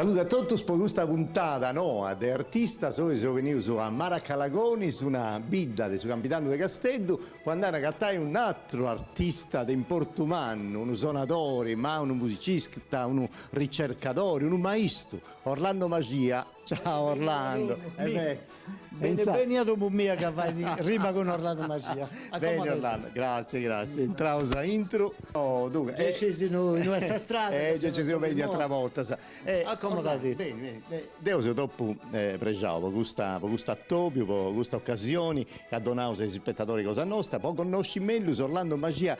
Saluto a tutti per questa puntata no, de artista, sono venuto a Maracalagoni su una bidda su Campitano de Castello per andare a cattare un altro artista di Portumano, un suonatore, ma un musicista, un ricercatore, un maestro, Orlando Magia. Ciao Orlando. Benvenuto mia che fai di rima con Orlando Magia. Bene Orlando, grazie. Entriamo a intro. Oh, dunque, scesi in questa strada. Già ci siamo venuti altra volta. Accomodati. Bene. Devo essere troppo pregiato per questa attopio, per questa occasione che ha donato ai spettatori cosa nostra. Poi conosci meglio Orlando Magia.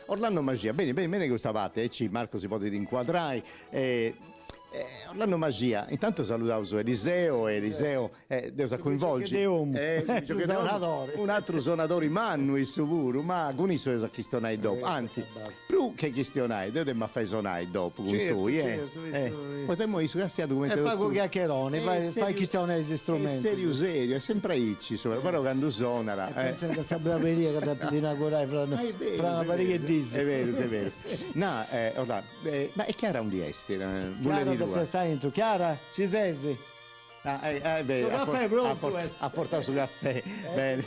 Orlando Magia, bene questa parte, Marco si può inquadrare. Orlando Magia, intanto salutavo su Eliseo devo coinvolgere un altro suonatore Manu sicuro, ma con i suoi questionai dopo, anzi più che questionai devo fare suonare dopo con tu potremmo discutere come e pago chiacchierone fai questionare gli strumenti serio, è sempre aici però quando suona pensa che sta braveria che da inaugurare fra una parecchia e disse è vero no, ma è chiara un di estera entro. Chiara, ci sei? Ha portato sul caffè bene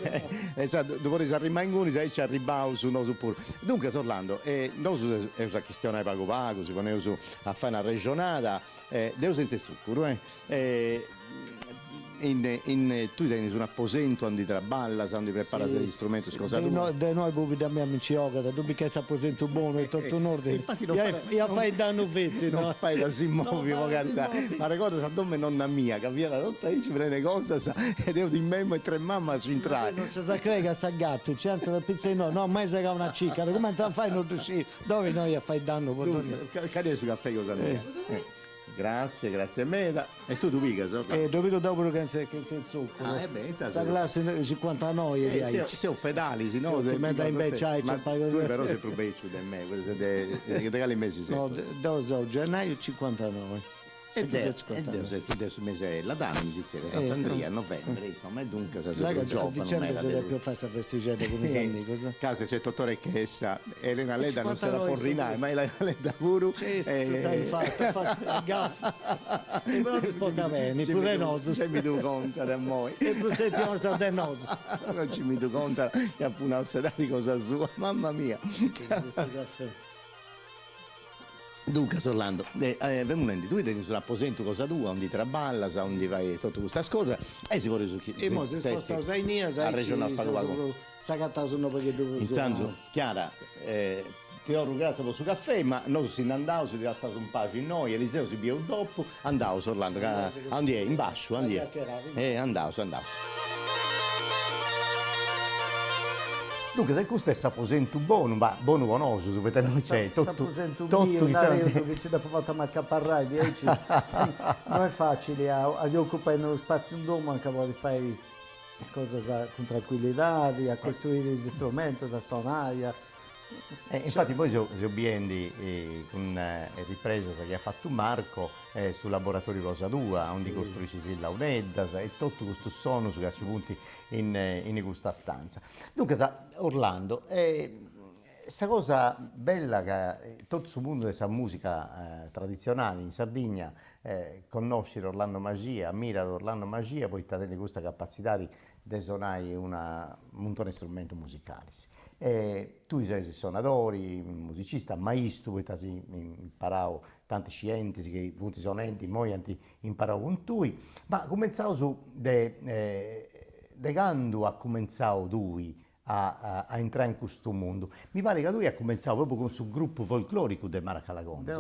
dopo che si rimane sai ci arrivavo su noi pure dunque Orlando noi è una questione pago si pone a fare una regionata devo senza zucchero tu sei in un apposento dove traballa, dove prepara gli strumenti, scusa tu. Noi pupi da me amici oggi, tu perché sei apposento buono e tutto in ordine. Infatti io fai danno vetti, non fai da simmovi magari, ma ricordo sa dove nonna mia che viene da tutta ci prende cose e devo di me e tre mamma ci entrare. Non ci sa credere che sa gatto, c'è anzi dal pizzerino, no, mai sa che una cicca, come te fai non riuscire? Dove noi a fai danno? Cade sul caffè cosa mia. Grazie Meda. E tu mica so? Dovete dopo che c'è il zucchero. Questa classe 59 siamo fedali, se no mentre invece hai tu però sei più beccio di me, che te cali mesi sei. No, da gennaio 59. E adesso mese la dama in Sicilia, Sant'Andrea, novembre, insomma, e dunque si è giovane, non era deve più fare questa festiggiata con i miei amici. Casa c'è dottore che essa, Elena Leda non se la può rinare, ma Elena Leda pure. Infatti, gaffa. E però risponda bene, prudenoso. Se mi do conto da noi. E tu sentiamo sardenoso. Non ci mi do conto che appunto di cosa sua, mamma mia. Dunque, Orlando, tu sei sull'apposento cosa tua, onde traballa, onde vai tutte queste cose, e si vuole su chi. E mo si sposta a Nia, sai che sa cattare su un po' che devo Intanto, Chiara, che ho ringraziato per il caffè, ma noi si andavo, si tirava un pace in noi, Eliseo si beve dopo, andavo, Orlando, andavo, in basso, andavo. Dunque, da questo è apposento buono, ma buono conosco, perché non c'è tutto che ci dopo volta a caparrai, non è facile, a occupare nello spazio in domo, anche vuole fare le cose con tranquillità, a costruire gli strumenti, a suonare. Infatti poi sono biendi con ripresa che ha fatto Marco sul laboratorio Rosa 2, dove costruisce la UNEDDAS e tutto questo suono su cacci punti in questa stanza. Dunque, Orlando, questa cosa bella che tutto il mondo della musica tradizionale in Sardegna conosce Orlando Magia, ammira Orlando Magia, poi avete questa capacità di suonare un montone di strumenti musicali. Tu sei suonatore, musicista, maestro, poi hai imparato tante scienze che tutti sono enti, poi hai imparato con tu, ma cominciamo su quando ha cominciato tu a entrare in questo mondo. Mi pare che lui ha cominciato proprio con il suo gruppo folclorico di Maracalagoni.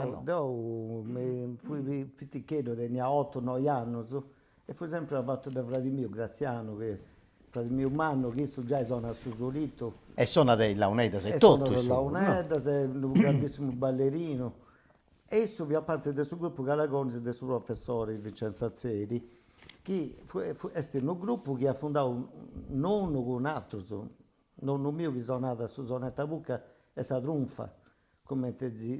Mi fui piccolo, tenia 8-9 anni, e fu sempre fatto da Vladimiro Graziano, che Vladimiro Manno, che già sono su solito. E suona della UNEDDAS, è tutto. Sono della UNEDDAS, è un grandissimo ballerino. Esso, a parte del suo gruppo Calagoni e del suo professore Vincenzo Azzeri, che è un gruppo che ha fondato un nonno con un altro, nonno mio che suonava su Sonetta Bucca e sa trunfa. Come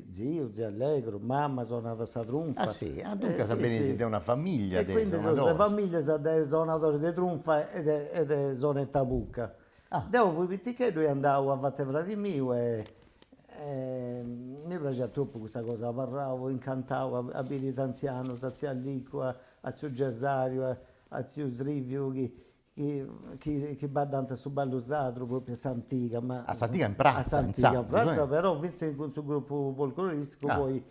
zio Allegro, mamma suonava sa trunfa. Ah sì, dunque siete una famiglia di suonatori. E quindi la famiglia dei suonatori di trunfa e di Sonetta Bucca. Dopo poi lui andavo a Vate Vladimiro e mi piaceva troppo questa cosa, parlavo, incantavo a Biris anziano, a zia Lico, a zio Gesario, a zio Srivio, che badante su ballo usato, proprio Santica, ma A Santica in a Prazza, in Santica, Sandro, Prazza, però vinse in questo gruppo folcloristico, Ah. poi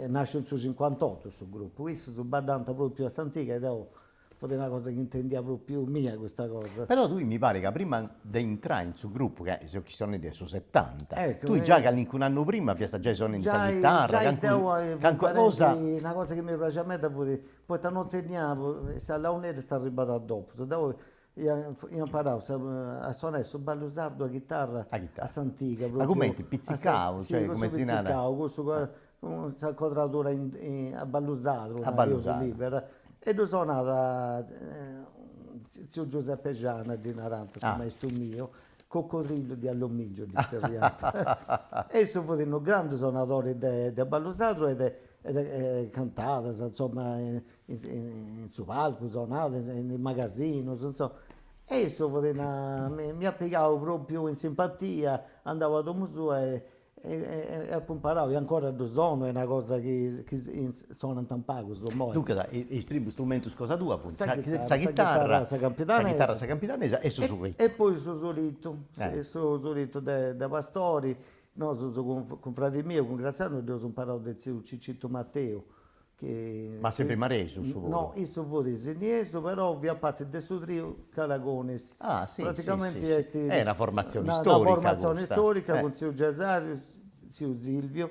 nasce in su 58 questo gruppo, questo su badante proprio a Santica ed è una cosa che intendia proprio mia questa cosa. Però tu mi pare che prima di entrare in suo gruppo, che sono chi sono su 70, Ecco, tu già che un anno prima fiesta già sono in sa già, chitarra, già can cosa... una cosa che mi piace a me da dire, poi non teniamo, se alla un'era sta arrivata dopo, se dopo io imparavo a suonare su ballo sardo, a chitarra, La chitarra. a Santica, Ma come ti pizzicavo, sì, cioè questo come zinata? pizzicavo, questo questa quadratura a ballo sardo, A una ballo cosa sardo. libera, e ho suonato zio Giuseppe Giana di Naranta, Ah. maestro mio, coccodrillo di Allomiggio di Serriata. E sono un grande suonatore di ballo sardo ed è cantata, insomma, in suo palco, suonata, nei magazzini, insomma. E mi applicavo proprio in simpatia, andavo a domo sua e poi imparavo, e ancora lo suono, è una cosa che suona in tampago, sto Dunque, il primo strumento scusa tua, appunto, Sa chitarra, sa chitarra, sa campidanese. sa campidanese e su surretto. E poi su solito, Eh. su solito da pastori, no, con frate mio, con Graziano, io sono imparato del zio Cicitto Matteo. Ma sempre Maresu, su No, volo. io sono volo Signieso, però vi a parte del suo trio Calagones. Ah, sì, Praticamente sì, sì, sì. È una formazione una storica formazione questa. storica con zio Gesario, zio Silvio,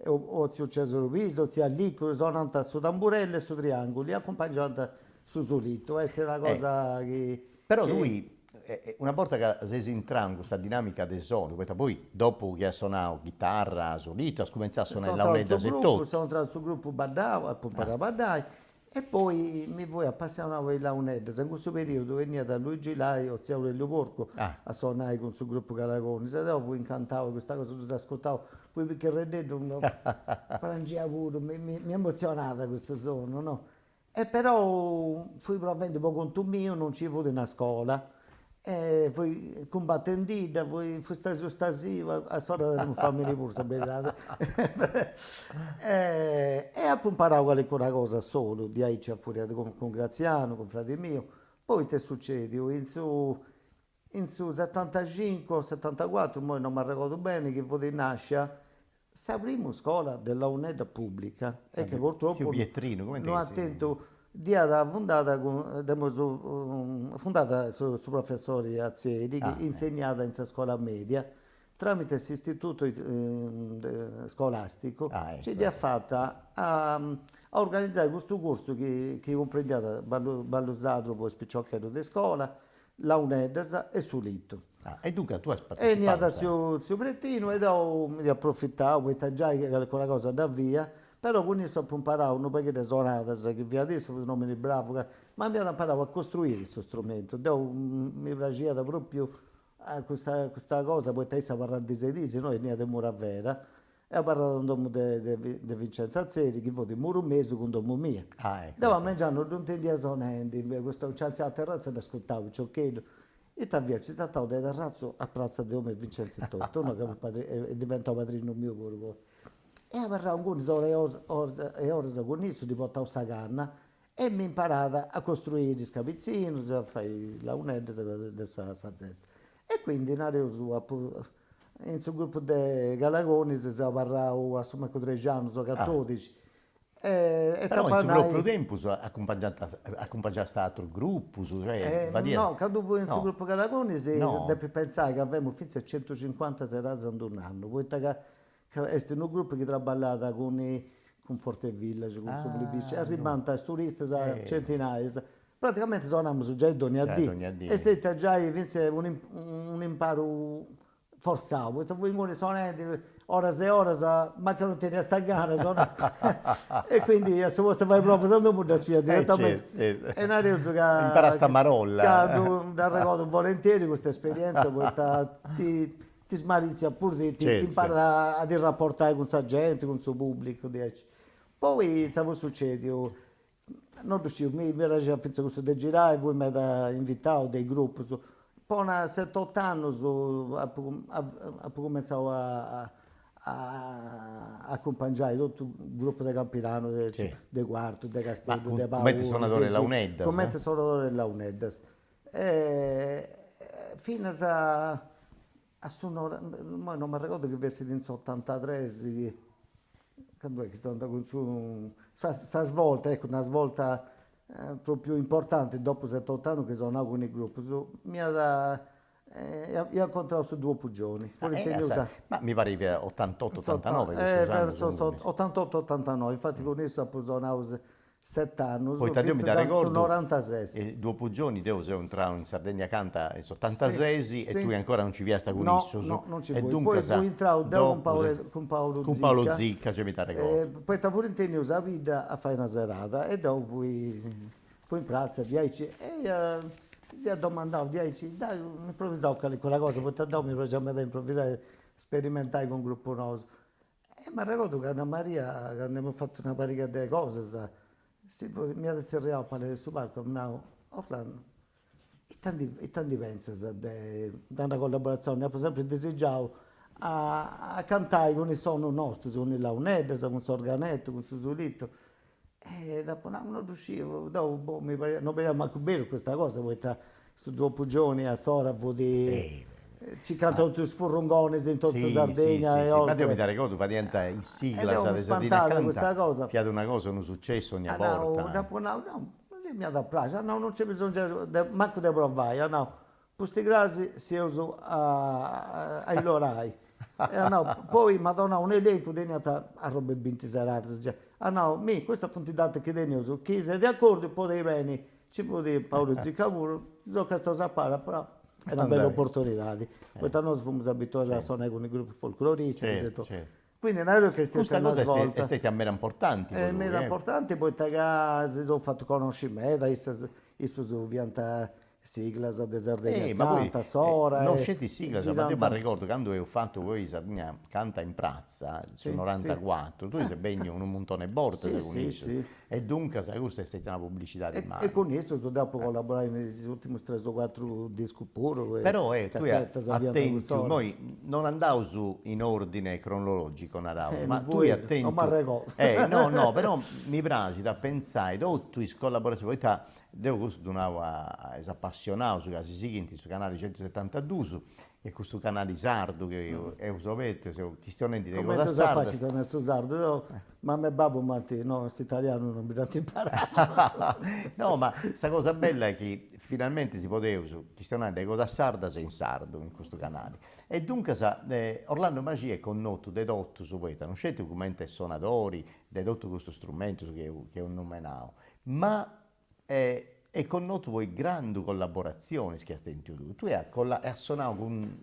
o zio Cesare Piso, zio Allicco, sono andata su tamburello e su triangoli, accompagnata su solito. Questa è una cosa che... Però che- lui, una volta che sei entrato in questa dinamica del suono, poi dopo che ha suonato chitarra, solito, ha cominciato a suonare sono la entrato unetta sul gruppo, settore. sono entrato sul gruppo Badao, a Pompara Badai, e poi mi voy appassionare la unetta. In questo periodo veniva da Luigi Lai o zio Aurelio Porco Ah. a suonare con il suo gruppo Calagoni. Se dopo incantavo questa cosa, lo ascoltavo, poi perché rendendo frangia pure, mi emozionava questo suono, no? E però fui probabilmente un po' conto mio, non ci fu una scuola. E poi combattendita, poi fu stasiva, a sorella della famiglia pure, sapete. E ho imparato qualche cosa solo, di ahí c'è fuori con Graziano, con frate mio. Poi che succede? In su 75, 74, poi non mi ricordo bene, che fu nasce la prima scuola della UNED pubblica e che Zio purtroppo Pietrino, come non te ha si- attento dia fondata, fondata su professori Azzeri, che insegnata in scuola media, tramite questo istituto scolastico, Ah, ecco, ci dia fatta a organizzare questo corso che comprendeva ballo sadro, poi spicciocchiato di scuola, la UNEDAS e Sulitto. E dunque tu hai E ne ha partecipato, dato zio Prettino ed mi approfittavo, perché già che quella cosa da via, però quando sto imparare un paio di sonate, che via adesso non mi bravo, ma mi ha imparato a costruire questo strumento, mi piaceva proprio questa cosa, poi te parlando di sedisi, noi ne abbiamo una vera, e ho parlato di Vincenzo Azzeri, che fu di muro mese con domo mia. Ah, ecco. Dove mangiando non tendia sonenti, questo c'è la terrazza e ascoltavo, ciocchedo. E via, ci stato dai terrazzo a Piazza di Ome e Vincenzo Totto, no, e diventò padrino mio pure. E a parlare con ore e ore con isso, di portare questa canna, e mi imparata a costruire gli scapizzini, a fare la unetta di questa zetta. E quindi in questo gruppo di Galagoni si parlava insomma con 13 anni, sono 14. E Però in suo tapanai- proprio tempo accompagnato altro gruppo, cioè, va dire... no, quando voi in No. gruppo Calagoni si No. deve pensare che abbiamo fino a 150 serate in un anno. Poi che è un gruppo che lavora con Forte Village, con Sublibici, e rimanta turisti centinaia. Praticamente suoniamo già ogni ogni dì. E state già un imparo forzato. Poi voi vuoi suonare ore e ore, ma che non ti a staccare, e quindi se vuoi fare proprio, se non puoi sia direttamente. certo. E una cosa che Impara sta marolla. che ricordo volentieri questa esperienza, ti smarizia pure, ti Certo. impara a rapportare con la gente, con il suo pubblico. Dici. Poi stavo succedendo, non riuscivo, mi piaceva pensare questo di girare, poi mi ha invitato dei gruppi. Poi a 7-8 anni ho cominciato a accompagnare tutto il gruppo di Campilano, Sì. de Quarto, de Ma Castello, de come Paolo, suonatore della UNED? come suonatore della UNED. Fino a suonare, ma non mi ricordo che avessi in 83, quando è che sono andato su, sta svolta, ecco, una svolta proprio importante dopo 7-8 anni che sono nato con il gruppo. Io ho incontrato su 2 pugioni, fuori te ne usa. Ma mi pare che 88-89 questo anno sono venuti. 88-89, infatti con esso ho suonato 7 anni, Poi io mi da su ricordo, 96. due pugioni, te sei entrato in Sardegna Canta in Sì, 86 e sì. tu ancora non ci viesti con No, isso. no, non ci E vuoi. dunque Poi sa, fui entrato dopo con Paolo con Zicca. Paolo Zicca, ci mi da ricordo. Poi da fuori in tenio la vita a fare una serata e dopo fui in piazza, dieci, e si domandavo, dieci, dai, improvvisavo quella cosa, poi dopo mi faceva da improvvisare, sperimentare con un gruppo nostro. E mi ricordo che Anna Maria, quando abbiamo fatto una parica di cose, mi ha detto a parlare su palco, no, Orlando, e tanti pensano da una collaborazione, ho sempre desiderato a cantare con il suono nostro, con il launedda, con il sorganetto, con il susulito. E dopo no, non riuscivo, dopo non mi era manco bene questa cosa, poi su 2 pugioni a Sora, Sì, ci cantano tutti i sfurrungoni in tutta sì, Sardegna sì, e sì. Ma io mi oltre. da ricordo, fa diventare in Ed sigla, è Sardegna spantata questa Canta, cosa. fiate una cosa, un successo ogni No, volta. dopo no, così mi ha dato piacere, no, non c'è bisogno, manco di provare, no. Questi grasi si usano ai lorai. No, poi Madonna un elenco di a robe 20 serate. No, questa puntata che ne uso, chi sei d'accordo potete bene, ci potete Paolo Ziccavuro, so che sto sapere, però è una bella Andai. opportunità. Poi noi siamo abituati a suonare con i gruppi folcloristici, Certo, certo. quindi non è che è stata Questa una cosa è svolta. stata a me importante per lui, Meno importante, poi si sono fatto conoscere, adesso sono diventata sigla di Sardegna Ma voi Canta, Sora, non siete sigla, ma io mi girando. ricordo quando ho fatto voi Sardegna Canta in Prazza, sul Sì, 94, tu sei ben un montone bordo Sì, con sì, isso. sì. E dunque, sai, questa è stata una pubblicità di E mano. con questo sono dopo collaborare negli ultimi 3 o 4 dischi puro, Però tu cassette, attenti, noi non andavo su in ordine cronologico, Narauso, ma non tu puoi, attenti. non mi ricordo. No, però mi piace da pensare, tu in collaborazione, poi devo continuare a essere appassionato su casi seguenti, su canale 172, e questo canale sardo che è un sovete, se questione di Come cosa tu sai sarda. fare che sono questo sardo? No, mamma e babbo, ma te, no, questo italiano non mi date imparare. No, ma sta cosa bella è che finalmente si poteva questionare le cose sarda in sardo in questo canale. E dunque Orlando Magia è connoto de dotto su poeta, non c'è come suonatori, de dotto questo strumento che è un nomenao, ma è connoto poi grandi collaborazioni che attenti tu. Tu hai suonato con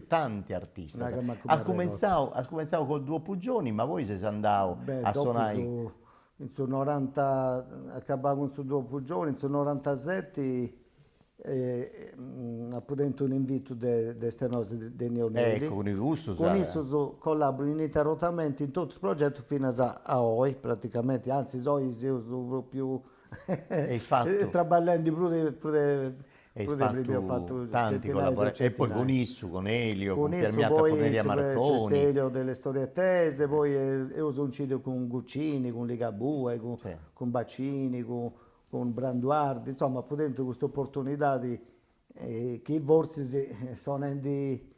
tanti artisti. Non è che manco Ha mi cominciato con 2 pugioni, ma poi sei andato Beh, a dopo suonare. in su 90, acabavo su 2 giorni, in su 97 appunto un invito de stenosi dei neonelli. Ecco, con i russi. Con isso collaboro ininterrottamente in tutti i progetti fino a oggi praticamente, anzi oggi sono proprio Hai fatto, traballando pure hai primi, ho fatto fatto tanti centinaia collaborazioni. E poi con centinaia. Issu, con Elio, con Con esso Piermiatta poi Forneria c'è Marconi. Stelio delle storie tese, poi io sono uscito con Guccini, con Ligabue, Sì. con Baccini, con Branduardi, insomma, potendo questa opportunità di che forse sono di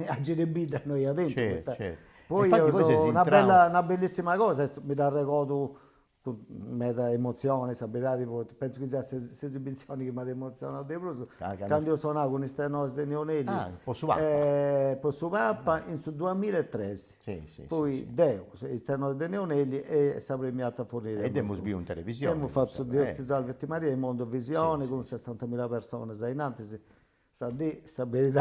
a girare noi adentro. Certo, certo. Poi Infatti io poi sei so, entrato. una bellissima cosa, mi dà ricordo con meta emozione, sapete, penso che sia queste esibizioni che mi hanno emozionato di più. Quando io suonavo con i Stenos dei Neonelli, Posso Pappa. Posso Pappa in su 2013. Sì, Poi sì. Deo, i Stenos dei Neonelli e si è premiato a fornire. Ed abbiamo visto in televisione. Abbiamo fatto Dio Salve Maria in Mondo Visione Sì, con 60.000 persone zainanti, sa di sapere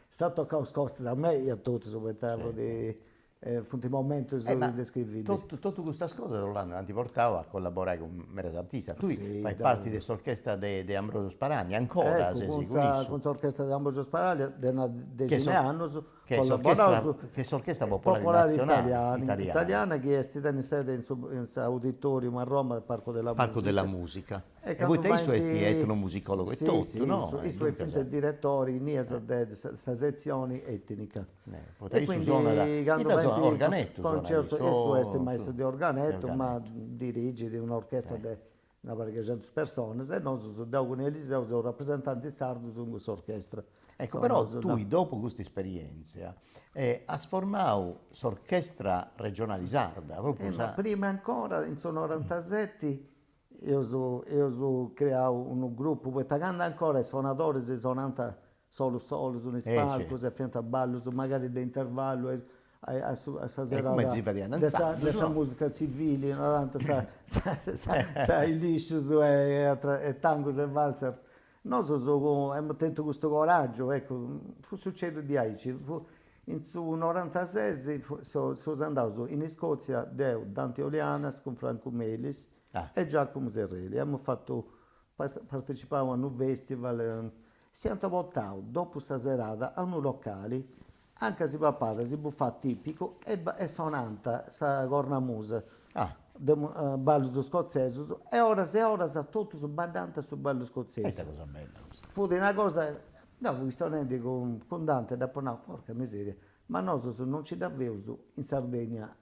sta toccando scoste a me e a tutti, soprattutto di un momento indescrivibile. Tutto questa cosa Rolando ti portava a collaborare con Mera Artista. Tu Sì, fai da- parte di questa orchestra di Ambrosio Sparani, ancora Ecco, sei con con isso. l'orchestra di Ambrogio Sparaglia da una decina di anni che è collaboravo l'orchestra popolare nazionale italiana che è stata in sede in su auditorium a Roma al Parco della Parco della Musica. Musica. E voi te sei etnomusicologo e Sì, tutto, sì, no? i suoi film direttori, Niesa de sa sezione etnica. Potete quindi quando quando organetto, concerto, e su è maestro di organetto, organetto. ma dirige di un'orchestra di una parecchia cento persone, e noi siamo da un Eliseo, siamo rappresentanti sardi su questa orchestra. Ecco, Sono- però sono- tu, dopo questa esperienza, hai formato l'orchestra regionale sarda, proprio, Ma prima ancora, in sono 97, io ho creato un gruppo, poi quando ancora i suonatori si suonano solo su un palco, si fianco a ballo, magari di intervallo, a come si fa di dessa danzare, no? musica civile, 90, sa i liscius e tango e valzer. Noi abbiamo tenuto questo coraggio, ecco, succede di Aici. In su 96 sono andato in Scozia da Dante Olianas con Franco Melis e Giacomo Serrelli. Abbiamo partecipato a un festival, siamo portati dopo questa serata a un locale, anche se papà si buffà tipico e suonanta sa cornamusa. Ballo scozzese e ora sta tutto su bandante su ballo Questa scozzese. è cosa bella. Fu di una cosa, no, vi sto andando con Dante da no, porca miseria, ma noi non ci davvero in Sardegna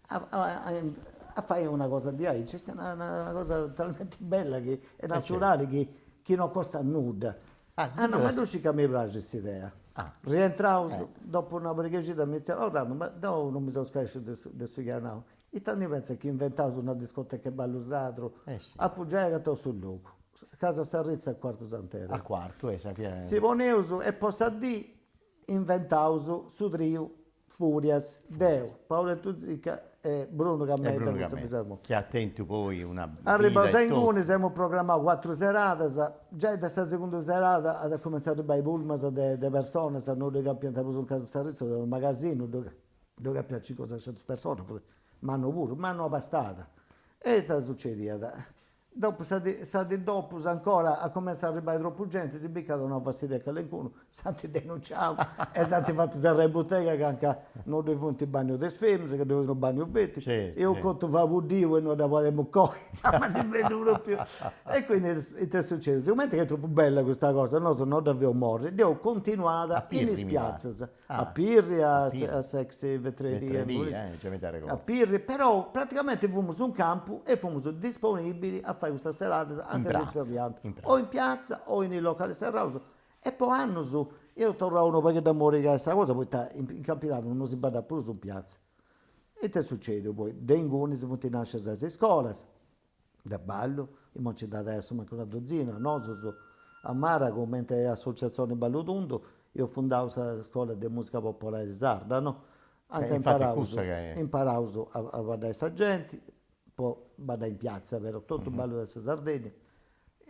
a fare una cosa di aici, è una cosa talmente bella che è naturale che non costa nulla. No, ma non ci mi piace questa idea. Rientravo dopo una brigata mi diceva, oh, ma no, non mi sono scaricato adesso che no. E tanti pensa che inventavo una discoteca ballusatro, appoggiato sul luogo. Casa Sarrizza a Quarto Sant'Era. A quarto, sappiamo. Si poneuso e possa di inventauso su trio Furias, Deo, Paolo Tuzzica e Bruno Gammetta. Che attento poi una Arriva vita e in tutto. Cuni, siamo programmati 4 serate, già da questa seconda serata ha cominciato a i pullman di persone, non che abbiamo in Casa Sarrizza, un magazzino dove abbiamo 500-600 persone, ma hanno bastata. E cosa succede? Dopo, dopo ancora a cominciare a arrivare troppo gente, si beccano una fastidia che l'encuno, santi denunciamo, e santi fatto usare in bottega che anche non devono il bagno dei sfemme, che devono il bagno vetti, e ho conto fa Dio e non la vogliamo cogliere, ma ne vedono più. E quindi che succede? Sicuramente che è troppo bella questa cosa, noi non dobbiamo morire, devo continuare in spiazza, a Pirri, a Sexy Vetreria, a Pirri, però praticamente fommo su un campo e fommo disponibili a fare questa serata anche senza pianto, o in piazza o in locale serrato. E poi hanno io tornavo un po' d'amore che questa cosa, poi in campionato non si bada pure su piazza. E che succede poi? Dengoni si vanno nascere le scuole, da ballo, e c'è da adesso anche una dozzina, noi a Marago, mentre associazione Ballo Tundo, io fondavo la scuola di musica popolare sarda, no? Anche imparavo a guardare i sagenti, poi vado in piazza, vero? Tutto il ballo della Sardegna,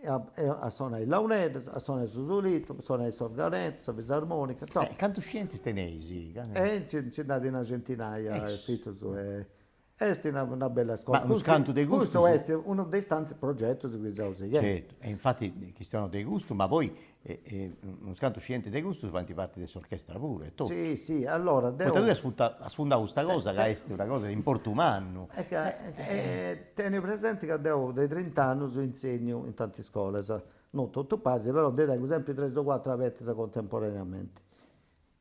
a suonare il launeto, a suonare il susolito, a suonare il sorganetto, la fisarmonica, insomma. Canto scienti tenesi? C'è dato una centinaia, scritto su. È una bella scuola. Ma uno scanto dei gusti? Questo è uno dei tanti progetti su cui stiamo seguendo. Certo, e infatti ci sono dei gusti, ma poi uno scanto sciente dei gusti fa parte dell'orchestra pure. Sì, allora... Poi tu hai sfondato questa cosa, che è una cosa importante. Tieni presente che devo dai 30 anni insegno in tante scuole, non tutto pazzi, però tengo sempre 3 o 4 aperte contemporaneamente.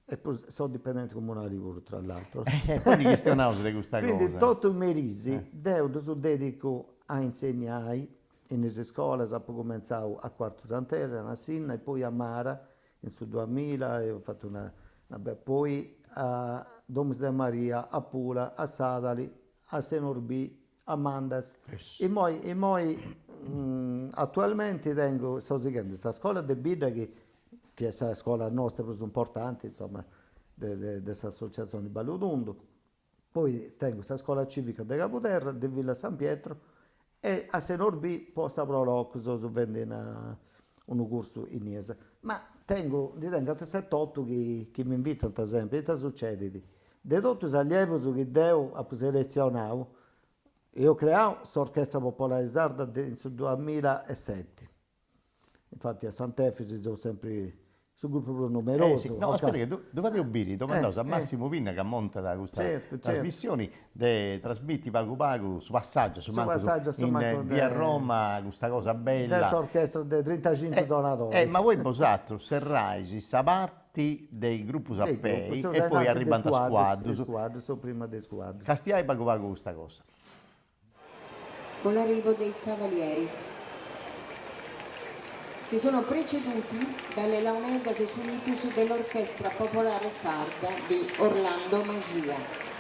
E poi sono dipendente comunale pure, tra l'altro. Quindi questionavo di questa cosa. Quindi tutto il mesi devo dedico a insegnare in queste scuole, poi cominciavo a Quarto Sant'Era, a Sinna e poi a Mara, in su 2000, e ho fatto poi a Domus de Maria, a Pula, a Sadali, a Senorbì, a Mandas. E poi attualmente sto seguendo questa scuola di Bida che è la scuola nostra più importante, insomma, di questa associazione di Balludundo. Poi tengo questa scuola civica di Capoterra, di Villa San Pietro, e a Senorbì poi saprò l'Ocso, vende un corso in Iesa. Ma tengo altri 7-8 che mi invitano, ad esempio, e che succede? Di tutti gli allievi che devo a selezionare, io ho creato l'Orchestra Popolare Sarda nel 2007. Infatti a Sant'Efesi sono sempre su gruppo più numeroso. Sì. No, ok. aspetta che dove Ubiri, domandavo a eh. Massimo Pinna che monta da questa Certo, certo. trasmissioni, trasmetti Pagu Pagu su passaggio, Su passaggio, insomma, in via Roma, questa cosa bella. Adesso orchestra di 35 suonatori. Ma voi posatto, serrai, si saparti dei gruppi Sappei e poi arrivano a squadro. Squadro, sono prima dei squadri. Castiai Pagu Pagu questa cosa. Con l'arrivo dei cavalieri, che sono preceduti dalle Launedas e Sunitus dell'Orchestra Popolare Sarda di Orlando Magia.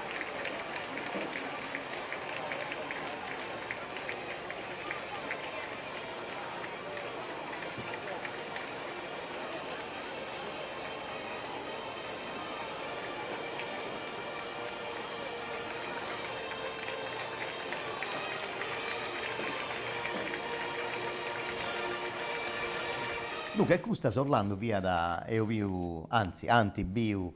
Dunque, questa Orlando via da Eoviu, anzi, Anti Biu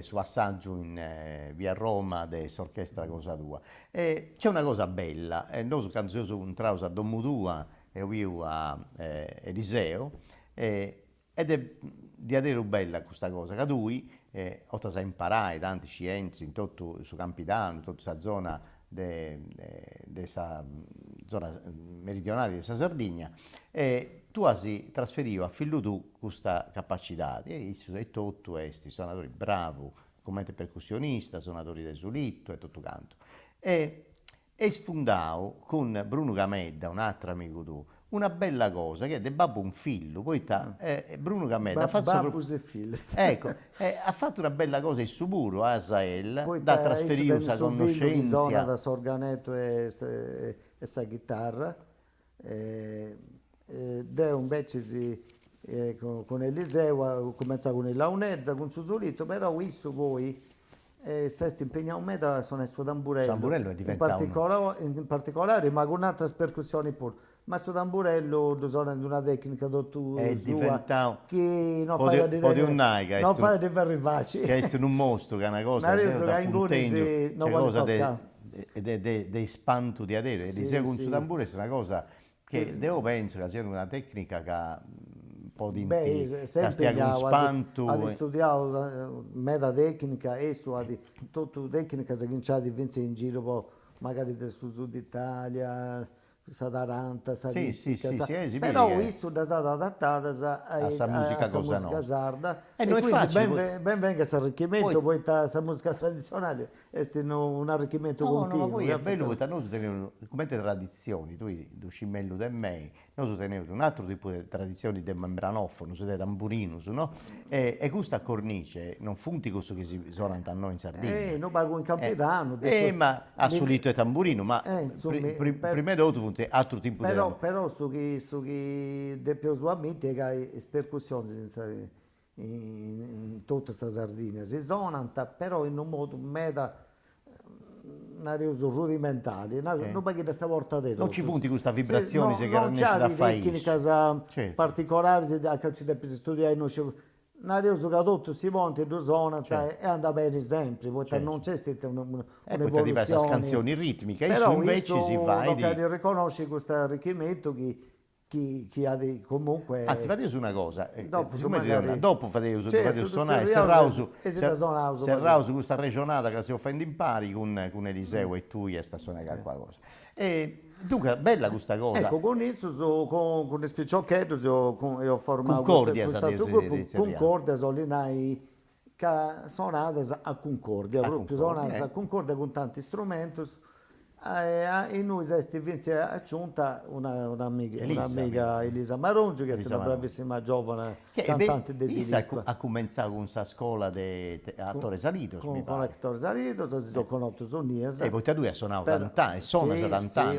su assaggio in via Roma dell'orchestra Cosa Tua. C'è una cosa bella, noi canzoni un trausa a Domudua, Eoviu a Eliseo, ed è di adero bella questa cosa, che lui, oltre a imparare tanti scienze in tutto su Campidano, in tutta questa zona della zona meridionale della Sardegna, tu hai trasferito a figlio tu questa capacità e tutto questi suonatori bravi come percussionista, suonatori del sulitto e tutto quanto. E sfondavo con Bruno Gamedda, un altro amico tuo, una bella cosa che è del babbo un figlio, poi Bruno Gamedda ha fatto Babbus e figli. ecco, ha fatto una bella cosa in Suburo a Asael, Poi da trasferire suona questa conoscenza. da sorganetto e sa chitarra. Deo invece con Eliseo ha cominciato con il Launezza, con Susolito, però questo poi si è impegnato un metro sono il suo tamburello. Tamburello è diventato in particolare, ma con altre percussioni pure. Ma sto tamburello suona di una tecnica È diventato che non po' fa di- po' di un naica, non stu- fa di verri facili. che è un mostro, che è una cosa, Ma io è so da che in Gori puntegno, si- non c'è vuole cosa toccare. de spanto di adere, Sì, Eliseo con sì. suo tamburo è una cosa che devo penso che sia una tecnica che ha un po' di Beh, che stia con spanto. ha studiato meta tecnica e su tutte le tecniche che cominciate a vincere in giro, poi magari del Sud Italia, sa Taranta, sa Sì, Lisica, sì, sa- sì, sì, però vedi che- questo da stata adattata a sta musica cosa musica nostra. sarda E e non è quindi facile, ben venga questo arricchimento, Poi- poi questa musica tradizionale è un arricchimento No, no, continuo. ma poi è capito? bello perché noi teniamo come tradizioni, tu do cimello da me, noi teniamo un altro tipo di tradizioni del membranofono, del tamburino, no? E questa cornice non funti questo che si suona a noi in Sardegna. Non pago in Campidano. Ma ha solito il tamburino, ma insomma, prima di tutto funti altro tipo di però su che de più suamente che hai percussioni in tutta questa Sardegna si suonano, però in un modo meta rudimentale, non perché questa volta di Non ci funti questa vibrazione se che non esce da c'è fare tecnica Certo. particolari che ci devi studiare, non c'è una cosa che tutto si monta e suona Certo. e anda bene sempre, poi Certo. non c'è stata E poi che diverse un'evoluzione. canzoni ritmiche, Però e invece si fa riconosce questo arricchimento che ha comunque. Anzi, fate su una cosa, Dopo, siccome magari- dopo fate Certo, suonare tu Serrao su questa regionata che si offende in pari con Eliseo e tu e sta suonando qualcosa. E dunque, bella questa cosa. Ecco, con isso, con il spicciochetto, io ho formato Concordia, questo sapete, gruppo, di Seriano. Concordia, sono lì che suonate a Concordia, A proprio Concordia, suonate a Concordia con tanti strumenti. E noi siamo aggiunta un'amica Elisa Marongi, che è Elisa una Marongi. bravissima giovane Che, cantante di Elisa Silico. ha cominciato con questa scuola di attore Salitos, mi Con pare. Hector Zarito, si sono conosciuti su Nies. E poi te due ha suonato tant'anni, e suona da tant'anni.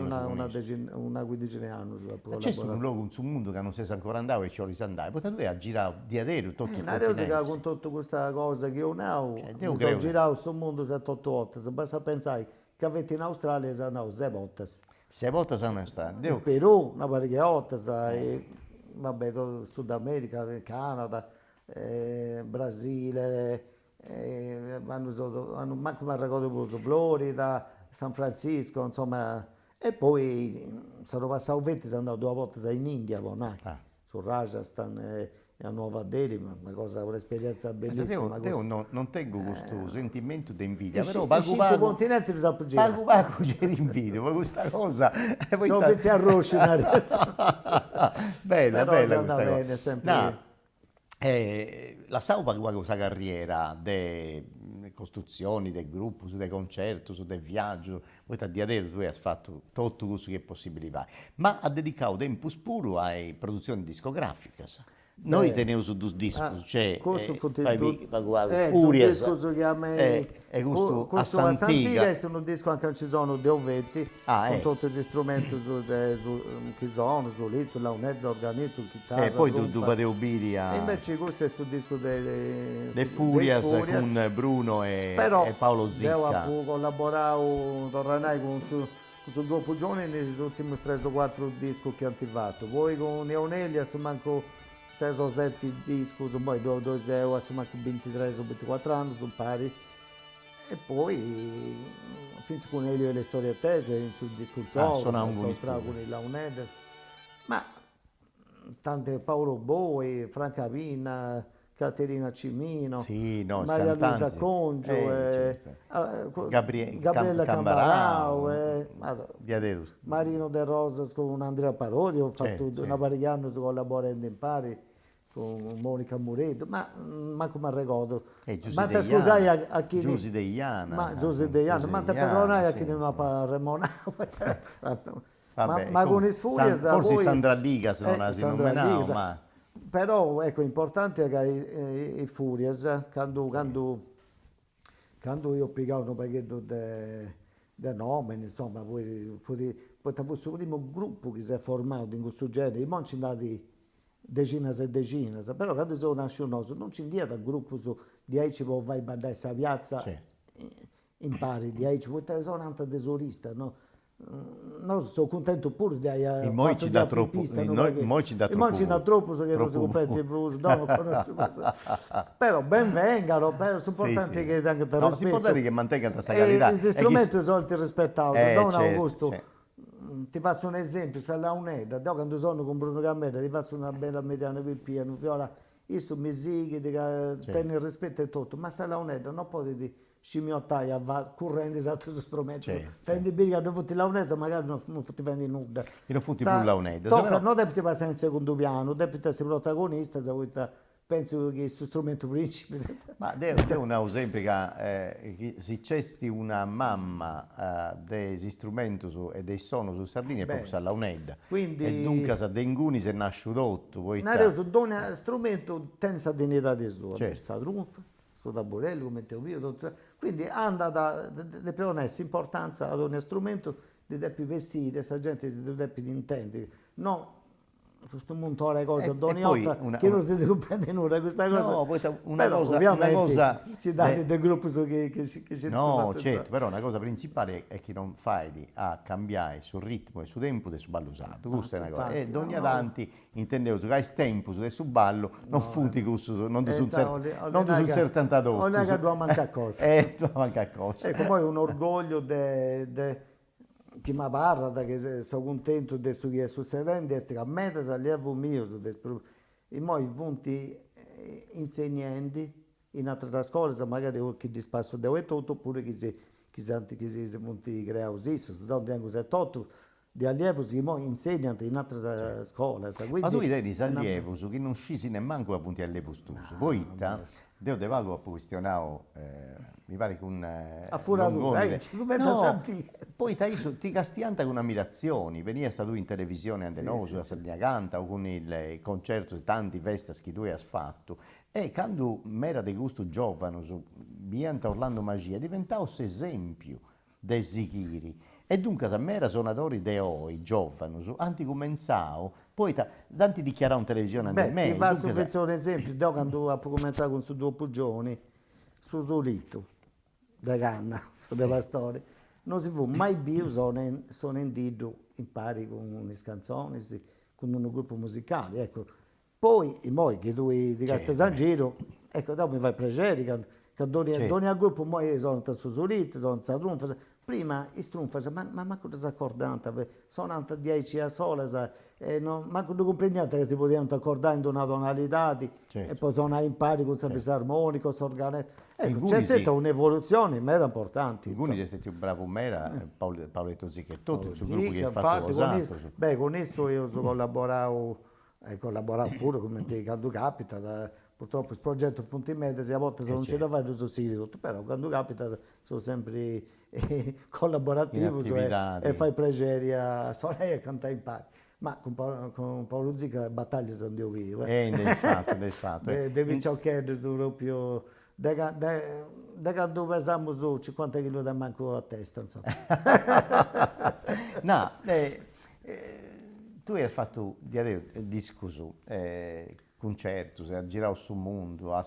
Una quindicina di anni. C'è un luogo in un mondo che non si sa ancora andare e ci vuole andare. Poi te due ha girato di adero tutto il Una cosa che continente. con tutta questa cosa che io ne ho, Cioè, mi devo sono credere. girato sul mondo 7-8 volte, se basta pensare che avete in Australia sono andato 6 volte, Se volte sono stato. in Perù una parecchia volte, e, vabbè, Sud America, Canada, Brasile, hanno manco mi ricordo più, Florida, San Francisco, insomma, e poi sono passato 20, sono andato 2 volte in India, poi, Ah. su Rajasthan, a Nuova Delhi, ma un'esperienza bellissima. Io non tengo questo sentimento di invidia, I però cinque continenti li sappiamo girare. pago c'è di invidia, ma questa cosa... Sono pezzi a rosci, bella, però bella andava questa bene, cosa. sempre. No, la Saupa questa carriera di costruzioni del gruppo, su dei concerti, su dei viaggi, poi a dia tu hai fatto tutto quello che è possibile, ma ha dedicato tempo puro alle produzioni discografiche. Noi teniamo su due dischi, cioè Furias, questo chiama e questo a Santiga. È un disco anche ci sono dei ovetti, con tutti gli strumenti che sono, solito, la mezza organetto, chitarra. Poi tu fate Obiria. E invece questo è il disco dei Furias con Bruno e Paolo Zicca. Io ho collaborato tornai con su due giorni negli ultimi 3 o 4 dischi che hanno fatto. Voi con Neonelia manco 6 o 7 dischi, poi due euro, manco 23 o 24 anni, sono pari. E poi, fin con Elio e le storie tese, sul discorso, con i Launedes. Ma tante Paolo Boi, Franca Vina, Caterina Cimino, Maria Luisa Congio, Gabriella Cambarao, Marino De Rosas con Andrea Parodi, ho fatto una parecchi anni collaborando in pari con Monica Muredo, ma come ricordo. Ma ti scusai a chi... Giusi Deiana. Ma te perdonai a chi non ha remonato. Ma con i Furias... Forse Sandra Digas non ha nominato, ma... Però ecco, importante è che i Furias, quando io ho piegato un pacchetto di nomi, insomma, poi questo primo gruppo che si è formato in questo genere, i monci andati decine e decine, però quando sono nasciuto non ci indietro al gruppo su 10 poi vai a bandare questa piazza, impari 10, poi sono anche tesorista, no? No, sono contento pure di e mo ci dà troppo, mo ci dà troppo so che non si comprende più, però ben vengano, però sono importanti che anche te si può dire che mantengano questa qualità. Gli strumenti sono rispettati, Don Augusto, ti faccio un esempio, se la UNED, quando sono con Bruno Gammera, ti faccio una bella mediana per piano, viola, io sono misighi, tengo il rispetto e tutto, ma se la UNED non può dire scimmiottare correndo esatto questo strumento, prendi birra, non fotti la UNED, magari non ti prendi nulla. E non fotti più la UNED. Non devi passare in secondo piano, devi essere protagonista, penso che questo strumento principe. Ma è un esempio che se c'è una mamma degli strumenti e dei suoni su Sardegna è proprio la UNED. Quindi, e dunque se denguni se nasce tutto. Ogni strumento tiene la dignità di suo. La trunfa, sto taburello, come te quindi anda deve essere importanza ad ogni strumento di depi vestire, questa gente si deve intendere. No, questo montone cose ogni volta che non si deve prendere nulla questa cosa. No, poi una cosa si dà del gruppo che si no, certo, però una cosa principale è che non fai a cambiare sul ritmo e sul tempo del ballo usato. Questa è una cosa. E ogni avanti intendevo che hai tempo sul ballo, non futi questo, non sul 72. Non è che dobbiamo mancare cose. Dobbiamo mancare cose. Ecco, poi un orgoglio chi mi parla, che sono contento di questo che è succedendo, è che a me è allievo mio, e poi punti insegnanti in altre scuole, magari chi di spasso deve tutto, oppure chi si punti crea così, dove tengo 7-8 di allievi che insegnano in altre scuole. Ma tu idea di allievi che non scisi nemmeno a punti allievo stuso, poi Io te vago a questionare, mi pare che un no, poi ti castianta con ammirazione, veniva stato in televisione anche noi, sulla Sardegna Canta, o con il concerto, tanti feste che tu hai fatto, e quando mi era di gusto giovane, Bianta Orlando Magia, diventavo esempio dei Zichiri. E dunque a me era suonatori di oi, giovani, anticomenzao, poi tanti dichiarano in televisione anche me. Ti faccio un esempio, da quando ho cominciato con su due giorni, su Solito, da Canna, su della storia, non si può mai più sono in dito in pari con le canzoni, con un gruppo musicale, ecco. Poi, che tu di Castel Giro, ecco, dopo mi fai piacere, che doni al gruppo, poi sono su Solito, sono Sadrun, prima i strunfas, ma manco da accordante, sono 10 a sola, manco da comprendente che si potevano accordare in una tonalità, Certo. e poi suonare in pari con il fisarmonico, s'organetta. In Ecco, cui c'è sì. stata un'evoluzione mera importante. Alcuni siete più bravo me era Paoletto Zicchettotti, il suo gruppo che Dica, ha fatto infatti, Rosato. con esso io collaboravo pure come te quando capita, purtroppo il progetto Fonti Medesi a volte se non ce certo. la fai sono sì tutto, però quando capita sono sempre collaborativo In attività e di- fai piacere a suonare e cantare in pari. Ma con Paolo Zicca battaglie sono Dio vivo. nel fatto, nel fatto. Devi cercare su proprio da quando pesamo su 50 kg da manco a testa, insomma. No, tu hai fatto disco su, concerti, hai girato sul mondo, hai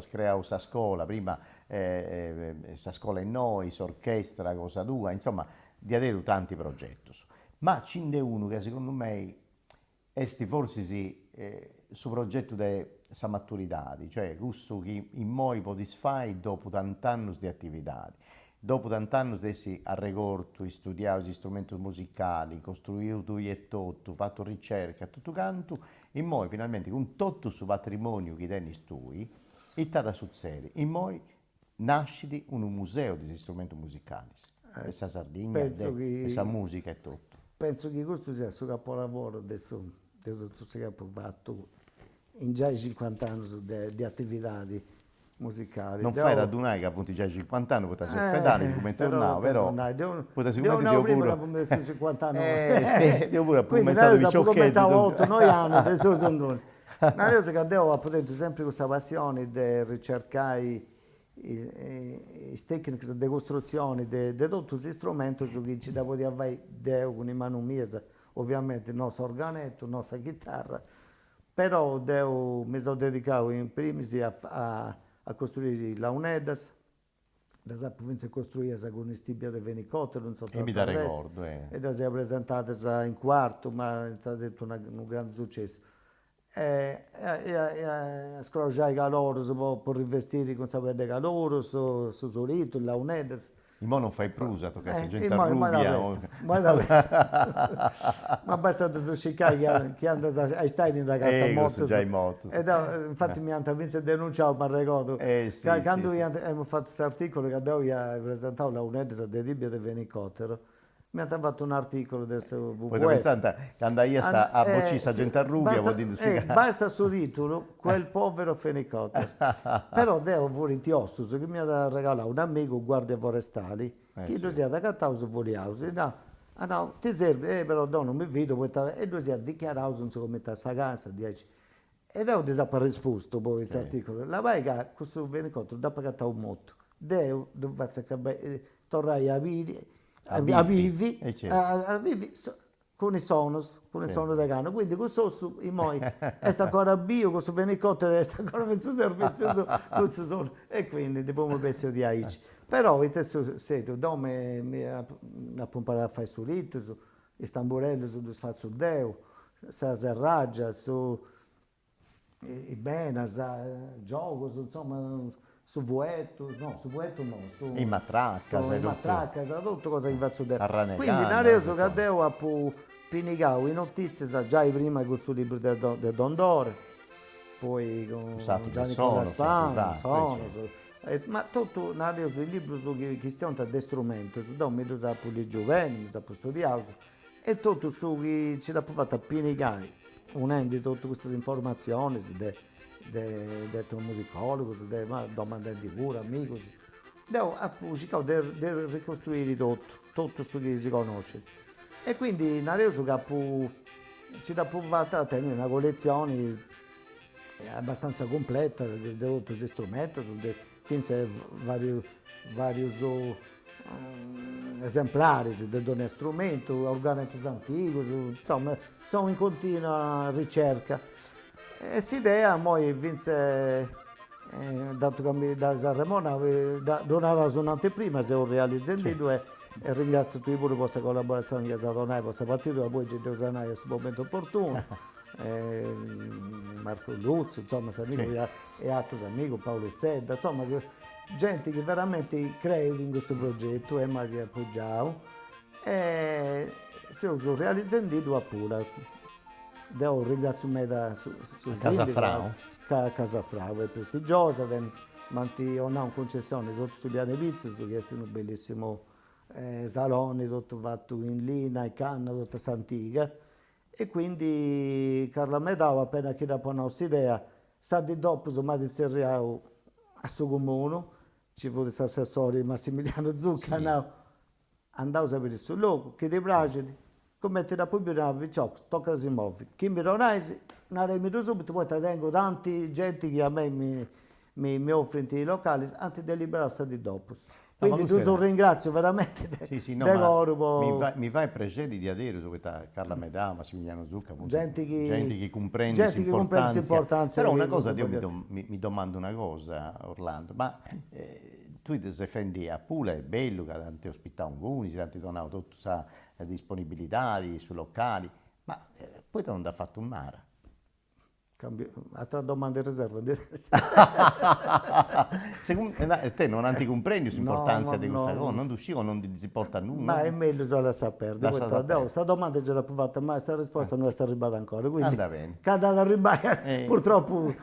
creato questa scuola, prima questa scuola in noi, orchestra, cosa tua, insomma, di avere tanti progetti. Ma ce n'è uno che secondo me è forse sì, su progetto di questa maturità, cioè questo che in noi potresti fare dopo tanti anni di attività. Dopo tanti anni stessi a recorto, studiato gli strumenti musicali, costruito e tutto, fatto ricerca, tutto canto, e poi finalmente con tutto questo patrimonio che tieni tu, è stata sul serio. E poi nasce un museo di strumenti musicali, questa Sardegna, penso questa che- musica e tutto. Penso che questo sia il suo capolavoro adesso, di tutto questo che ha fatto in già 50 anni di attività musicali. Non fai radunare che a 50 anni potresti fredare come tornavo, però potresti devo come prima pure... che 50 anni. sì, io pure ho Quindi pensato noi di sappiamo ciocchetti. come 8 noi anni, se sono noi. Ma io che devo appunto sempre questa passione di ricercare le tecniche di costruzione di tutti questi strumenti su cui ci devo avere con in mano mia, ovviamente il nostro organetto, la nostra chitarra, però mi sono dedicato in primis a costruire la UNEDAS, da sappiamo costruire con i stibia di Venicottero, non so E mi da ricordo, e da si è presentata in quarto, ma è stato detto un grande successo. Scrociare i calori per rivestire con sapere di calore, su solito, la UNEDAS. Il mo non fai prusa, tocca se gente Ma rubia. ma basta zuccicare che anda ai staini da carta Questo già in moto. Infatti mi hanno visto denunciato, mi ricordo. Sì, Quando sì. abbiamo fatto questo articolo che avevo presentato la UNEDS di Libia del Venicottero, mi hanno fatto un articolo del Poi WWF. pensate che andai a boccisa Sì, gente rubia, vuol dire basta sul titolo, quel povero fenicottero. Però devo volentioso, che mi ha regalato un amico guardia forestali, che sì. lui si è adattato su Voliausi, no, ti serve, però non mi vedo, e lui si è dichiarato, non so come sta a casa, 10. Ed ho risposto poi questo articolo. La vai che questo fenicottero, dopo che un motto, devo tornare a vivere, A Vivi, certo. a vivi con i sonos, da cane. Quindi questo in moi è ancora bio, questo venicottero è ancora mezzo servizioso, questo sono. E quindi dobbiamo pensare di aici. Però il testo serio, dove mi ha imparato a fare su ritmo, su Istanbulello, su Sfazzo Deo, sa serraggia, su i Benas, gioco, insomma, su Vuetto, no, su I matracca, sai i tutto. matracca, tutto cosa che va su A Ranegana, quindi in adesso insomma. che devo a pinigare le notizie, già prima con il libro di Don Dore, poi con Usato Gianni per sono, Codaspano, certo. ma tutto in adesso il libro su che stiamo da strumento, su dove mi sa pure i giovani, mi sa studiato, e tutto su che ci l'ha fatto a pinigare, unendo tutte queste informazioni, detto un musicologo, domandando pure, amico. Devo cercare di ricostruire tutto su che si conosce. E quindi in adesso che ci ha provato a tenere una collezione abbastanza completa di tutti questi strumenti, finché vari esemplari di ogni strumento, organici antichi, insomma, sono in continua ricerca. E si idea, poi vinse, dato che mi da Sanremo, non era un'anteprima, se ho realizzato due, e ringrazio tutti pure per questa collaborazione che è stata per questa partita, poi ci devo usare a questo momento opportuno. Marco Luzzi, insomma, amico, e altri amici, Paolo Zedda, insomma, gente che veramente crede in questo progetto e mi ha appoggiato e si sono realizzando a pure. Devo ringraziare su Casafrau? Casafrau, è prestigiosa, manti ho una concessione tutto su Piane Pizzo, che è un bellissimo salone, tutto fatto in lina e canna, tutta s'antica. E quindi Carla Medao, appena che dopo una nostra idea, sa di dopo, insomma, di Serriao a suo comune, ci fu questo assessore Massimiliano Zucca, Sì. andavo a sapere sul luogo, che dei bracci, come ti da pubblicare, tocca si muove. Chi mi ronai, non mi subito, poi ti tengo tanti gente che a me mi offrono i locali, anche deliberarsi di dopo. No, ma Quindi questo tu era- ringrazio veramente Sì, sì, no, de ma loro, mi va piacere di adere su questa Carla Medà, Massimiliano Zucca, appunto, gente che comprende gente che comprende l'importanza. Però che una cosa, lo io voglio- mi domando una cosa, Orlando, ma tu ti sei fendi a Pula, è bello che tanti ospitano un tanti donano tutta questa disponibilità sui locali, ma poi ti non ha fatto un mare. Altra domanda in riserva. Te non ti comprendi l'importanza No, di questa no. cosa, non uscì o non ti si porta a nulla. Ma è meglio già lasciare perdere. Lascia perdere. Questa domanda già l'ho fatta, ma questa risposta non è stata arrivata ancora. Quindi, Anda bene. cada da arrivare, Eh. purtroppo,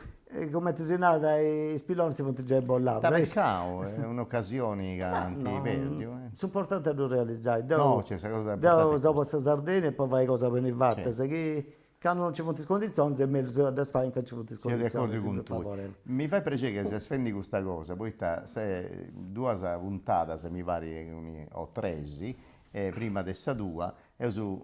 come ti sei nata, i spilloni si fanno già bollare. Da mercato, è un'occasione che non ti No, perdi. l'importante è non realizzare. No, c'è questa cosa Devo importante. dopo questa Sardegna e poi vai cosa per il vatta. Sì. Se che quando non ci fono condizioni, è meglio adesso fare che ci fono Siamo condizioni. d'accordo con sempre tu. favorevole. Mi fai piacere che se spendi questa cosa, poi se due puntate, se mi pare, o tre, prima dessa due, e su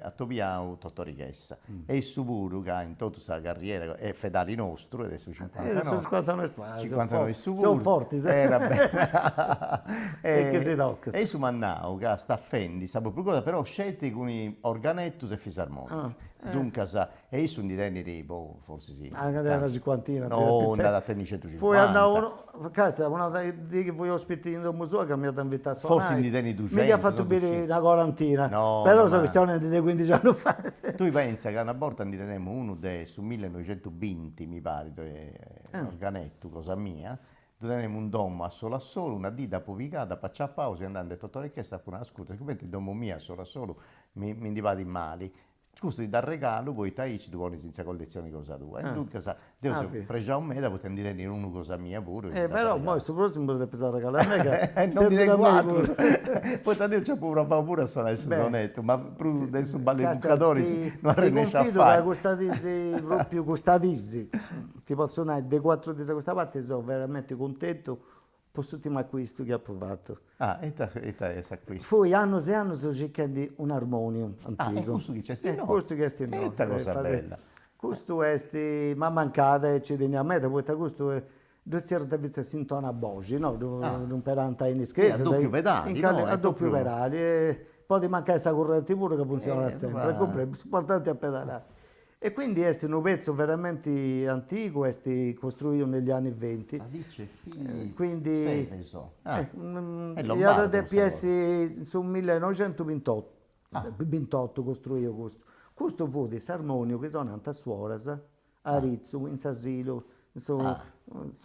a Tobiao Tottorichessa. E il Suburu che ha in tutta questa carriera è fedale nostro, ed è su Sono 59. 59 spazio, 59 Suburu. sono forti, sai. Vabbè. E che si tocca. E su Mannau che sta a Fendi, sa proprio cosa, però scelte con i organettus e fisarmonici. Dunque, e io sono di tenere, forse sì. Anche una cinquantina. No, andare a tenere 150. Poi andavo uno, cazzo, una di che voi ospiti in museo che mi ha invitato a suonare. Forse in Deni 200, Mi ha fatto sono bere 200. una quarantina. No, però ma- so che stiamo di 15 anni fa. Tu pensi che una volta ne tenemmo uno su 1920, mi pare, organetto, cosa mia, dove tenemmo un domo a solo, una dita pubicata, faccia pausa, andando a Totore che sta con una scusa, siccome il domo mia a solo, mi indivati mali. Scusa, ti dà regalo, poi ci tu vuoi senza collezione cosa tua. E dunque, devo ok. pregiare un mese, potendo dire in uno cosa mia pure. Però, poi questo prossimo potrebbe pesare regalare a me che Non sempre dire da me quattro. pure. Poi ti c'è pure a suonare il Beh. sonetto, ma adesso balli Cazzo, bucatori non ti riesce a confido che fare. gustatisi, proprio gustatisi. Ti posso dire, dei 4 di questa parte sono veramente contento per l'ultimo acquisto che ho provato. Ah, e sa qui. Poi anni e anni sto cercando un armonium Ah, e antico. questo che c'è sti no? Questo che è no. Etta cosa bella. Questo è ma mancata e ci teniamo a mettere, perché questo è due certe volte si intona a Bogi, no? Non per andare in ischesa. A doppio pedali, no? A È doppio proprio- pedali. Poi di mancare questa corrente pure che funziona sempre. va. Comunque, l'importante è pedalare. E quindi è un pezzo veramente antico, è costruito negli anni 20. Dice figli. Quindi Seveso. Ah, è era lombardo dei questa PS su 1928, 28 costruito questo. Questo fu di Sarmonio che sono andati a Suoras, a Rizzo, in Sasilo,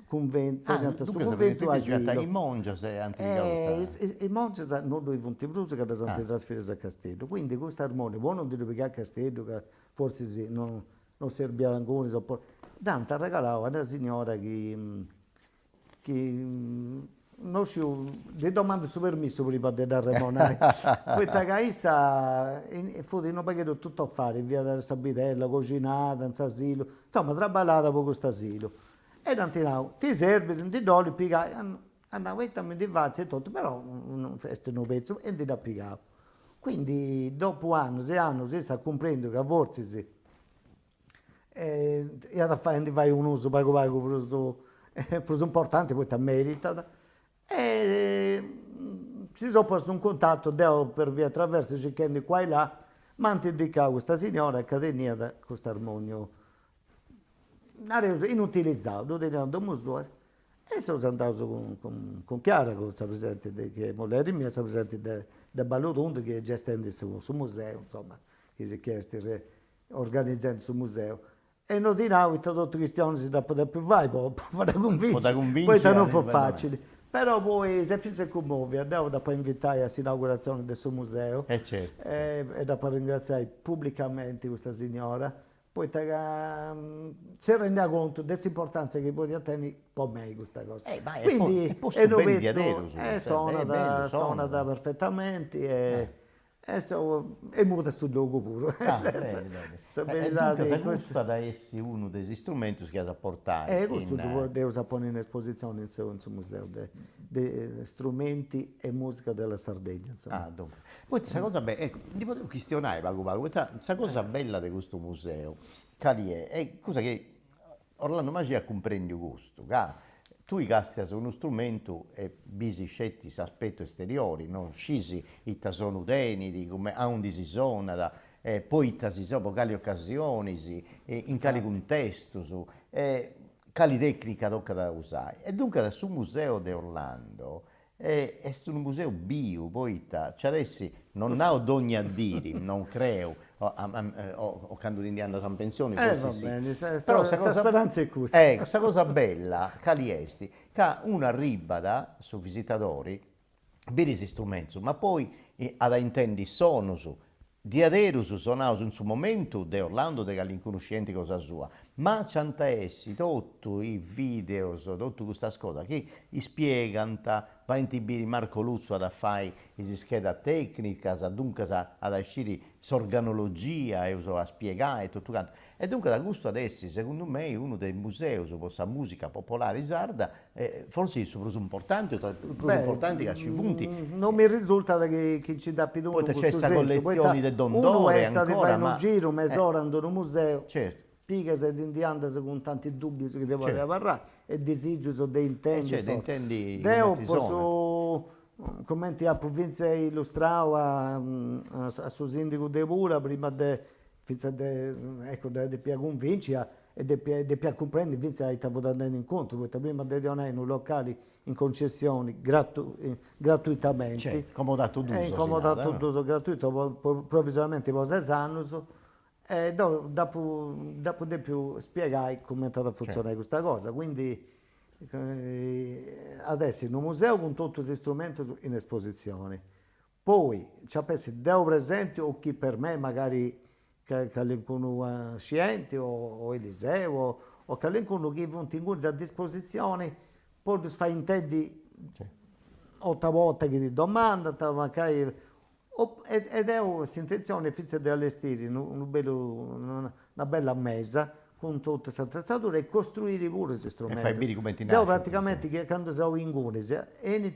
convento, su Dunque convento sapete che asilo. in Mongia sei antica questa. I mongi non lo punti brusi che sono trasferiti a Castello, quindi questo armonio, buono non dire perché a Castello, che forse sì, non serviva ancora, Dante ha regalato a una signora che non ci le domande su permesso prima di dare monare. Questa caissa fu di un pacchetto tutto a fare, via della Sabitella, cucinata, in asilo, insomma, traballata per questo asilo. E Dantinau, ti serve, non ti do, li picai, andavo di vazza e tutto, però non feste un pezzo e ti da piccavo. Quindi dopo anni e anni si sta comprendendo che a volte si e da fare un uso pago per importante, poi ti merita. E si sono posto un contatto, devo per via attraverso cercando qua e là, ma antidica questa signora che tenia da questo armonio inutilizzato, lo teniamo da museo. E sono andato con Chiara, che sta presente, che è moglie mia, sta presente da Ballotondo, che gestendo sul museo, insomma, che si è chiesto organizzando sul museo. E non di now, tutti cristiani si da poter più vai, poi da convincere, convincere, poi non fa vai, facile. Però poi se si commuove, andiamo da poi invitare all'inaugurazione del suo museo Certo. e da poi ringraziare pubblicamente questa signora, poi si rende conto dell'importanza che può tenere per me questa cosa. Ma Quindi è posto non bello di penso- adero, bello, suona perfettamente e muta sul gioco pure. Bene, bene. Sa E verità dunque, di se questo- gusta da essi uno degli strumenti che ha portato questo devo sapere in esposizione in suo museo di strumenti e musica della Sardegna. Insomma. dunque. Poi questa cosa bella, ecco, ti potevo questionare, Paco, questa cosa bella di questo museo, quali è cosa che Orlando Magia comprende questo, che tu casti uno strumento e bisi scetti aspetto esteriori, non scisi i sono uteni, come a un si suona, poi si sono quali occasioni, in quali contesto, quali tecnica tocca da usare. E dunque sul museo di Orlando è un museo bio, poi adesso non ha ogni a dire, non creo, o quando indiano San Pensione, forse Va sì. bene, Però sta speranza è questa. questa cosa bella, che che uno arriva da, su visitatori, vedi questi strumenti, ma poi ad intendi sono su, di aderuso suonavo in su momento de Orlando de l'inconoscente cosa sua, ma c'anta essi tutto i video, tutto questa cosa che spiegano, va in tibiri Marco Luzzo ad fare le scheda tecnica, dunque ad uscire s'organologia e a spiegare e tutto quanto. E dunque da gusto adesso, secondo me, uno dei musei su questa musica popolare sarda, forse sono più importanti, tra i più importanti che ci punti. Non mi risulta che ci dà più Poi c'è questo questa senso. collezione di Don Uno Dore è stato ancora, fare ma un giro, mezz'ora andando in un museo, certo. piga se di indiana con tanti dubbi che devo Certo. parlare e disigi su dei intendi. Certo, intendi Deo come ti posso commenti a provincia illustrare a suo sindaco de Pura prima di più convincere e di più comprendere invece ai stavo dando in incontro, perché prima di donare in locali in concessioni gratuitamente. Certo, comodato d'uso. È incomodato d'uso gratuito, provvisoriamente per 6 anni. E dopo di più spiegai come è stata a funzionare questa cosa. Quindi adesso in un museo con tutti questi strumenti in esposizione. Poi ci devo presente o chi per me magari che qualcuno scienti o Eliseo o che qualcuno che non tinguti a disposizione poi fare intendi 8 volte che ti domanda magari ed è un'intenzione di allestire una bella mesa con tutte queste attrezzature e costruire pure questi strumenti. E fai bene come ti Io nasce. praticamente che quando sono in Tunisia, e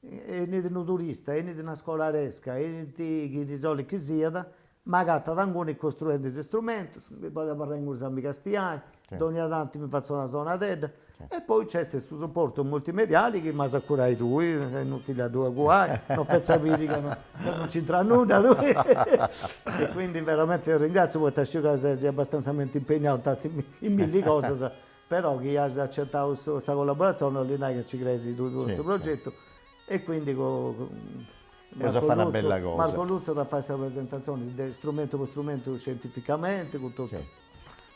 un turista, e una scolaresca, e chi di solito che sia, magari da angoni costruendo questi strumenti, mi vado a parlare in San Castiani, ogni tanto mi faccio una zona terra. E poi c'è questo supporto multimediale che mi sa curare tu, è inutile a due guai, non penso capire che non c'entra nulla lui. E quindi veramente ringrazio perché si è abbastanza impegnato in mille cose, però che ha accettato questa collaborazione, non è che ci credi tu questo progetto e quindi cosa fa una bella cosa. Marco Luzzo da fare questa presentazione strumento per strumento scientificamente, con tutto.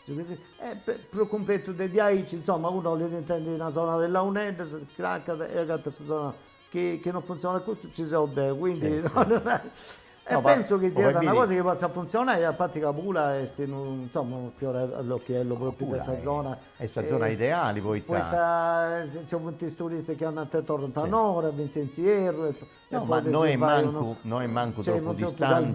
Per completo degli AIC, insomma, uno li intende in una zona della UNED, cracca e gatta su zona che non funziona così, ci sono quindi non è. E penso che sia una cosa che possa funzionare, a parte che Pula è insomma un fiore all'occhiello proprio di questa zona. È questa zona ideale poi c'è molti turisti che hanno tornato a Nora, Vincenziero. No, ma noi manco troppo distanti.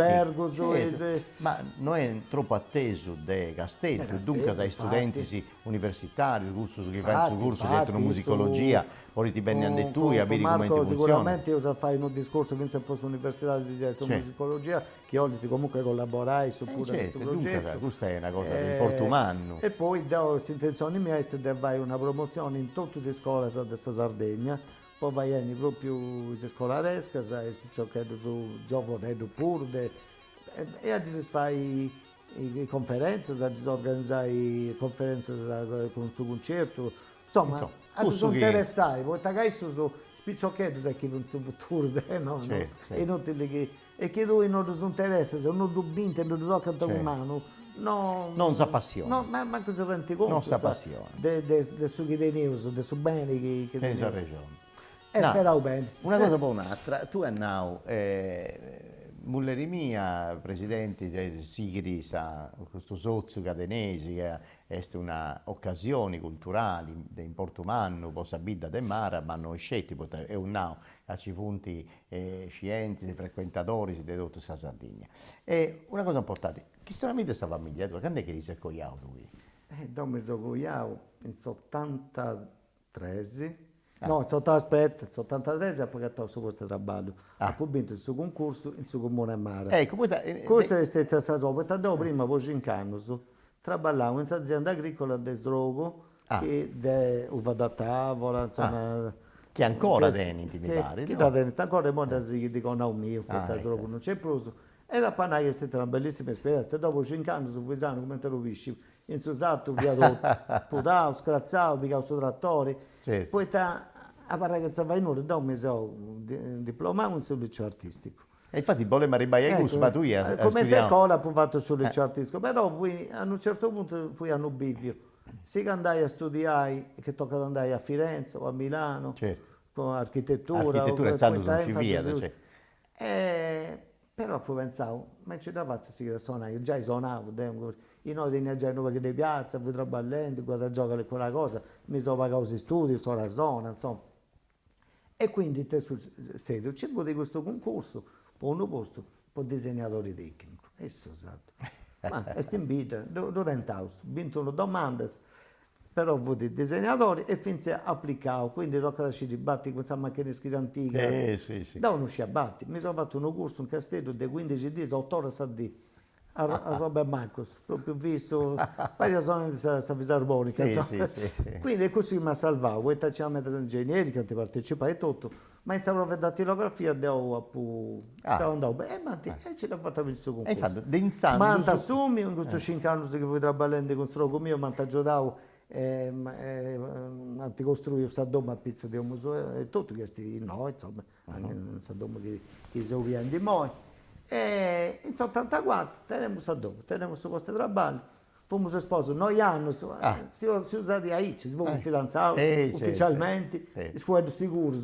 Ma noi è troppo atteso dei castelli, dunque dai studenti universitari, il corso che fa il corso di etnomusicologia, poi ti benni anche tu e avere come funziona. Sicuramente io so fare un discorso che se fosse università di etnomusicologia, che oggi comunque collaborai su pure questo progetto. Questa è una cosa di importo umano. E poi da intenzione mia è di fare una promozione in tutte le scuole di questa Sardegna. Poi vai proprio le scolaresche, ciò che è su giovane pure, e oggi si fa le conferenze, si organizza le conferenze con il suo concerto, insomma, a tutti interessati, poi adesso sono spicciochetti che non si futuro, è inutile che non ti interessa, se non dubbi non ti tocca in mano, Non si appassiona. No, ma manco si rende conto. Non si appassiona. De su chi tenevo, de su bene che Penso a tenevo. ragione. E No, speravo bene. una cosa per un'altra, tu andau, Mulleri mia, presidente Sigri, sa, questo sozio cadenesi, che è una occasioni culturali in Portumanno, poi sabida de mare, ma hanno scelti, è un nao, a ci punti scienziati, frequentatori di tutta la Sardegna. E una cosa importante, chi stranamente questa famiglia tua, quando è che ti sei cogliato lui? Io mi sono cogliato in 83. No, aspetta, in 83 ho pagato su questo lavoro. Ho vinto il suo concorso in suo comune a mare. Ecco, poi Questa è stata la sua perché dopo prima poi 5 anni lavoravo in un'azienda agricola di Sdrogo che è uva da tavola, insomma. che ancora teniti, mi pare, Che no? tenete ancora, ma si dicono mio, perché Sdrogo non c'è preso. E da Panaglia è stata una bellissima esperienza. Dopo 5 anni su Visano, come te lo capisci, in Susato, viadotto, putavo, scrazzavo, picavo su trattori. Certo. Poi a ragazza vai in ora, dopo mi sono diplomato in sul liceo artistico. E infatti volevamo arrivare a gusto, ma tu hai Come te studiato. scuola ho fatto sul liceo artistico, però a un certo punto fui a Nubivio. Sì che andai a studiare, che tocca andare a Firenze o a Milano, Certo. con architettura. Architettura, o Zando poi sono civile, cioè. però poi pensavo, ma c'è da fare sì che suonare, io già suonavo, io non tenia già in di piazza, fui traballando, guarda giocare quella cosa, mi sono pagato gli studi, sono la zona, insomma. E quindi te sedo, c'è di questo concorso, per un posto, per disegnatore tecnico. E sono stato. Ma questo invito, lo tentavo, ho vinto una domanda, però ho avuto disegnatore e finché applicavo, quindi tocca lasciare i batti con questa macchina antica. Sì. Da non uscì a batti, mi sono fatto un corso in Castello di 15 giorni, 8 ore a dì. A Robert Marcos, proprio visto, poi io sono di questa fisarmonica, Sì. quindi è così mi ha salvato, poi facciamo da ingegneri che ti partecipa e tutto, ma in sapere da datilografia devo stavo andando bene, ma ce l'ho fatta per il suo E concorso. infatti, densando Ma su... assumi in questi 5 anni che voi traballando con strogo mio, ma ti aggiornavo, ti costruivo questa doma a pizzo di un museo e tutto, questi noi, insomma, anche questa doma che si viene di noi. E in 84 teniamo a dopo, teniamo su questo lavoro, fommo sposi, noi anni, si usati a Ici, si fommo fidanzati ufficialmente, si fu sicuro,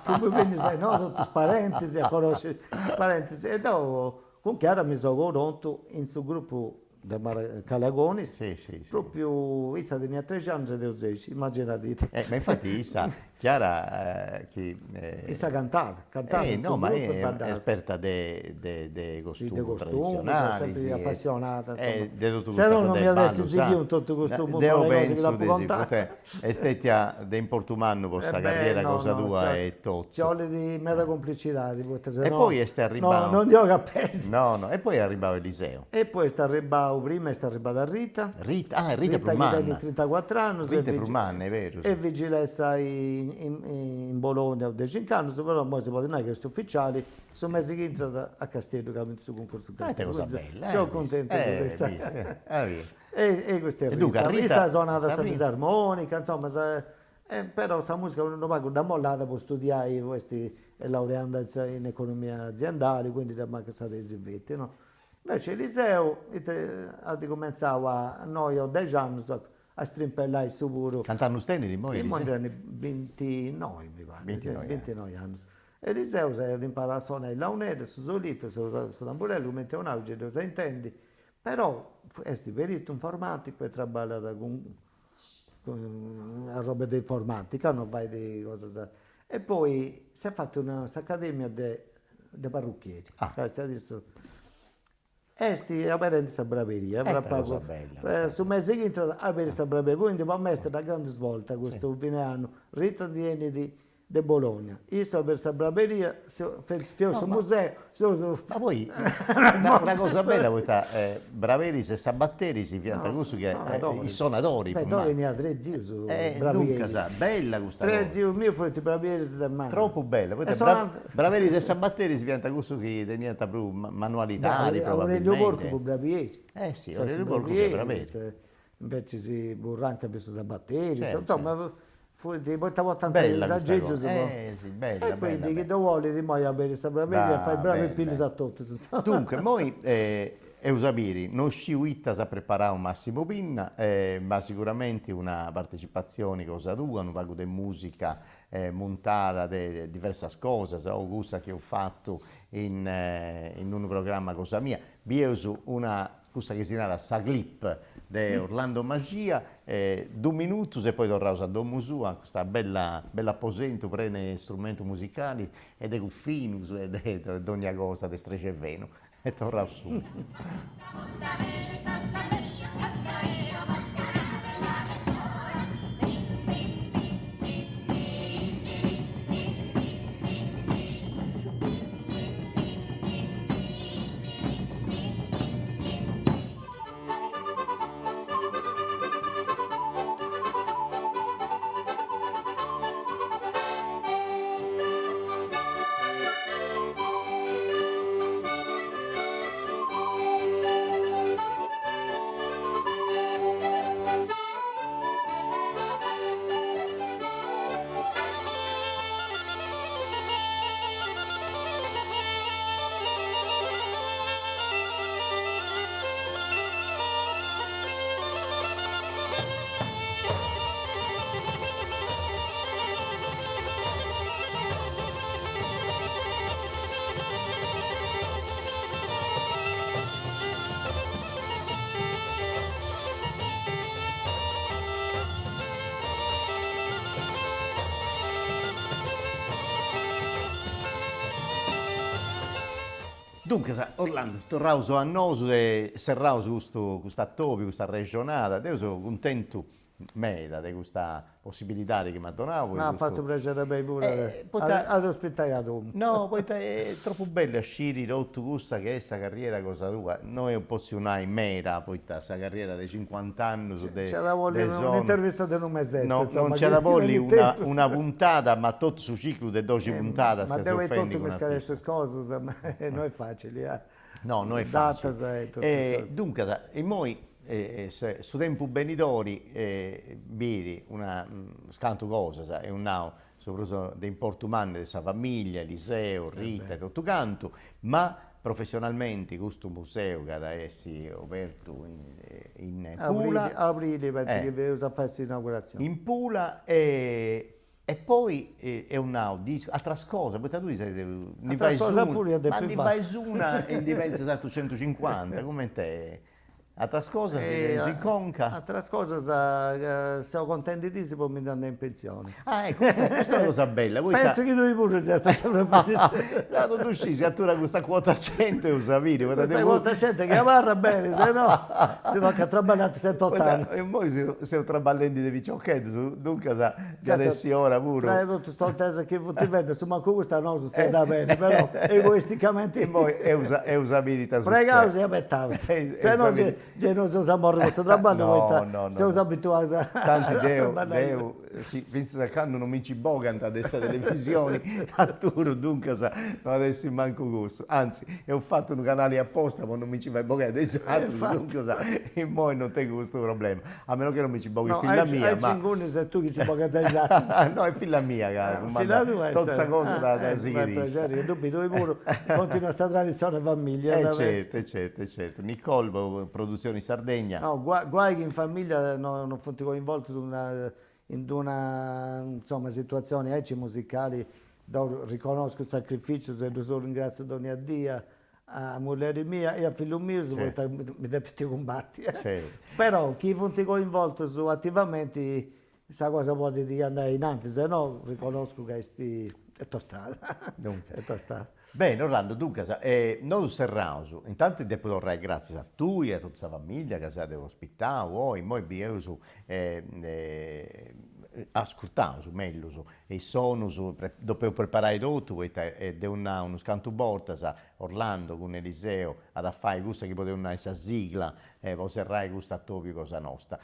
fommo venire, sai, no, tutti parentesi, a conoscere parentesi, e dopo, con Chiara mi sono conosciuto in suo gruppo di Calagoni, Sì. proprio, io tenia 13 anni e 10, immaginate. Ma infatti sa, Chiara che... Issa cantava in no, suo ma gruppo e è ballava. esperta dei costumi Sì, tradizionali. sempre appassionata. Se no non mi avessi seguito tutto questo mondo, le cose che la può contare. È stata in Portumanno con questa carriera, cosa tua e tutto. Ci vuole di meta complicità, E poi è arrivato... No, non dico che a pezzi. No, e poi è arrivato Eliseo. E poi sta arrivato prima, è arrivata Rita. Rita Che Prumanna. tiene 34 anni. Rita Prumanna, è vero. E vigilessa in Bologna da 5 anni, però poi si può dire che questi ufficiali sono mesi che entrano a Castello che ha vinto il concorso. Questa è cosa bella. Sono contento di questa. E questa è Rita. Rita è suonata la fisarmonica, insomma, però questa musica non paga una mollata per studiare, questi è laureando in economia aziendale, quindi da manca stata esibita, no? Invece Eliseo ha cominciato a noi ho 10 anni a strimpellare su puro. Cantando steni di moi, Eliseo? Eliseo? Anni 29 mi pare, 29 anni. Eliseo si è imparato a suonare il launetto, su solito, su tamburello, mette un auge, lo si intendi, però è perito informatico e lavora con la roba di informatica, non vai di cosa. E poi si è fatto un'accademia di parrucchieri. Esti avere questa braveria, cosa bella. su mese che entra a avere questa braveria, quindi per me è stata una grande svolta questo fine anno. Rita viene di Bologna, io so per questa braveria, sul museo, Ma poi una cosa bella questa Braveri e Sabatteri si fianta questo che i sonatori. Beh, dove ne ha 3 zii su Dunque, bravieri. sa, bella questa 3 cosa. zii miei fuori bravieri da mano. Troppo bella. Poi Braveri e Sabatteri si fianta questo che tenia più manualità, Aurelio Borgo probabilmente. per bravieri. Sì, Aurelio Borgo per Braveri. Invece si Burranca per Sabatteri, Certo, insomma, fuori di poi tanta Bella questa esaggeggio cosa. si può. Sì, bella, E quindi bella. chi vuole di mai avere questa braveria, fai bravi bella, pilli bella. a tutti. Dunque, noi Eusabiri, non sciuitta a preparare un Massimo Pinna, ma sicuramente una partecipazione cosa tua, un paio di musica montata di diverse cose, gusta che ho fatto in un programma cosa mia. Vi uso una cosa che si chiama sa clip di Orlando Magia, 2 minuti e poi torniamo a Domus sua, questa bella apposento, prende strumenti musicali ed è finus ed è di ogni cosa, di strece e veno. E torna su. Dunque, Orlando, tornando a noi e serrando questa topi, questa regionata, io sono contento meda di questa possibilità che mi ha donato. Mi ha fatto piacere a me pure ad ospitare a Tom. No, poi è troppo bello uscire tutto questa che è questa carriera cosa tua. Noi un po' si unai mera, poi questa carriera dei 50 anni su C'è da voglio un'intervista di un mesetto. No, insomma, non c'è da voglio una puntata, ma tutto su ciclo di 12 puntate. Ma deve tutto pescare queste cose, non è facile. No, non è facile. Dunque, e noi su tempo benitori vedi una scanto cosa, è un now soprattutto di importo umano della famiglia, Eliseo, Rita e tutto canto, ma professionalmente questo museo che adesso è aperto in Pula. Aprile, penso che vi usa fare l'inaugurazione. In Pula e poi è un disco, altra cosa, poi tu ne fai una e diventa 150, come te? Altra cosa si conca? Altra cosa, siamo contentissimi mi danno in pensione. Ah, ecco, questa è una cosa bella. Penso che tu pure sia stato presidente. No, non uscisi, a tu questa quota 100 e Savini. Questa quota 100 che amarra bene, se no si tocca traballare 180. E poi siamo traballando di Viciocchetto, dunque di adesso ora pure. Tra tutto sto attesa che ti vede, su manco questa no, si sta bene, però egoisticamente. E poi è usabilità su pregausi e abbettausi. Se no non si usa morire questo trabalho, no, si usa abituati a... Tanti Deo, finché da quando non mi ci bogano da queste televisioni, a Turo dunque non adesso manco gusto. Anzi, ho fatto un canale apposta, ma non mi ci vai bogare adesso altro, dunque e poi non tengo questo problema. A meno che non mi ci boghi figlia mia. Ma cinguni sei tu che ci boghi te esatto. No, è figlia mia, cara. Figlia tua. Tutta questa cosa da sigillista. Dubito, pure continua questa tradizione famiglia. Certo. Nicole, produzioni Sardegna. No, guai che in famiglia non fosse coinvolto in una insomma, situazione musicali dove riconosco il sacrificio, se lo ringrazio ogni Dio, a moglie mia e a figlio mio, mi deve più combatti. Però chi fosse coinvolto su attivamente, sa cosa può di andare in avanti, se no riconosco che è tostato. È tostato. Bene, Orlando, dunque, noi serrauso, intanto devo tornare grazie a tu e a tutta la famiglia che siete ospitati, voi, poi abbiamo ascoltato meglio e sono dopo preparare tutto ed è uno scanto borta Orlando con Eliseo ad fare questa che poteva essere sigla poi serrare questa topi cosa nostra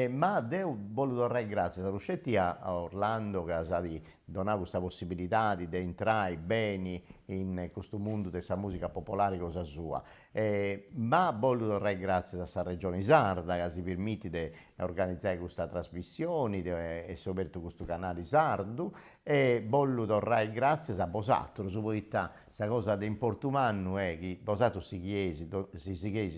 ma devo voluto dare grazie a riusciti a Orlando che ha di donare questa possibilità di entrare bene in questo mondo della musica popolare cosa sua ma voglio dare grazie a questa regione sarda che si permette di organizzare questa trasmissione e soprattutto questo canale sardo e bollu torrai grazie a Bosatto, su poitta questa cosa di importante è che Bosatto si chiesi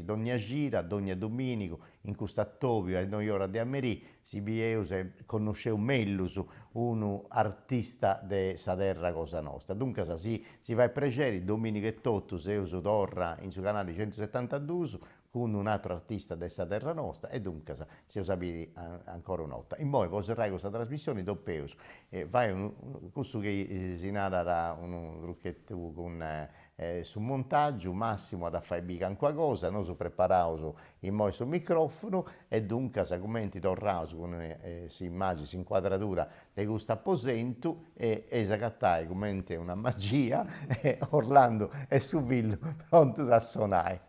ogni gira, ogni domenico, in questo attovio, a noi ora di Ameriì, si se conosceu meglio su un artista de sa terra cosa nostra. Dunque si va a preceri, domenica e tutto, se uso torra in su canale 172, con un altro artista della terra nostra e dunque si sapere ancora una volta. In poi poserai questa trasmissione doppio, vai questo che si nata da un trucchetto con sul montaggio, massimo da fare bica qualcosa, noi su preparato in modo sul microfono e dunque se commenti tornato con si immagini, si inquadratura le gusta apposento e esacattai commenti una magia e Orlando e su Villo pronto a suonare.